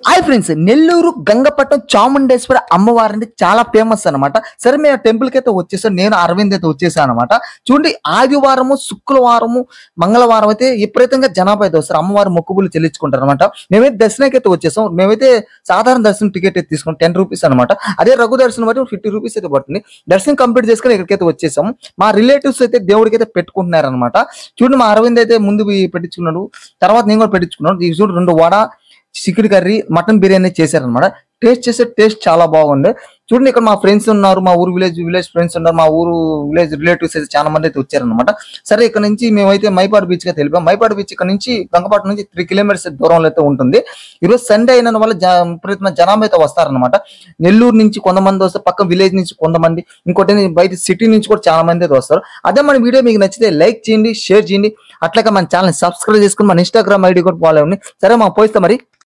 Hi friends, Nellore Gangapatnam Chamundeshwari అమ్మవారిని చాలా famous అనమాట. సరే మేము టెంపుల్ కి అయితే వచ్చేసాం. నేను అరవింద్ అయితే వచ్చేసాను అనమాట. చూడండి, ఆదివారము, శుక్రవారము, మంగళవారం అయితే విపరీతంగా జనాభా అయితే వస్తారు. అమ్మవారి మొక్కుబులు చెల్లించుకుంటారు అనమాట. మేమైతే దర్శనానికి అయితే వచ్చేసాం. మేమైతే సాధారణ దర్శనం టికెట్ అయితే తీసుకున్నాం, 10 రూపీస్ అనమాట. అదే రఘు దర్శనం బట్టి 50 రూపీస్ అయితే పడుతుంది. దర్శనం కంప్లీట్ చేసుకుని ఇక్కడికైతే వచ్చేసాము. మా రిలేటివ్స్ అయితే దేవుడికి అయితే పెట్టుకుంటున్నారు అనమాట. చూడండి, మా అరవింద్ అయితే ముందు పెట్టించుకున్నాడు, తర్వాత నేను కూడా పెట్టించుకున్నాను. ఇది చూడు, 2 vada, chicken curry, mutton biryani చేశారనమాట. టేస్ట్ చాలా బాగుంది. చూడండి, ఇక్కడ మా ఫ్రెండ్స్ ఉన్నారు, మా ఊరు విలేజ్ ఫ్రెండ్స్ ఉన్నారు, మా ఊరు విలేజ్ రిలేటివ్స్ అయితే చాలా మంది అయితే వచ్చారనమాట. సరే, ఇక్కడ నుంచి మేమైతే మైపాడు బీచ్ కి వెళ్ళిపోయాం. మైపాడు బీచ్ ఇక్కడ నుంచి గంగపట్నం నుంచి 3 కిలోమీటర్స్ దూరంలో అయితే ఉంటుంది. ఈరోజు సండే అయిన వల్ల విపరీతమైన జనాభా అయితే వస్తారనమాట. నెల్లూరు నుంచి కొంతమంది వస్తారు, పక్క విలేజ్ నుంచి కొంతమంది, ఇంకోటి బయట సిటీ నుంచి కూడా చాలా మంది అయితే వస్తారు. అదే మన వీడియో మీకు నచ్చితే లైక్ చేయండి, షేర్ చేయండి. అట్లాగే మన ఛానల్ సబ్స్క్రైబ్ చేసుకుని మన ఇన్స్టాగ్రామ్ ఐడి కూడా ఫాలో అవ్వండి. సరే, మా పోయిస్తే మరి.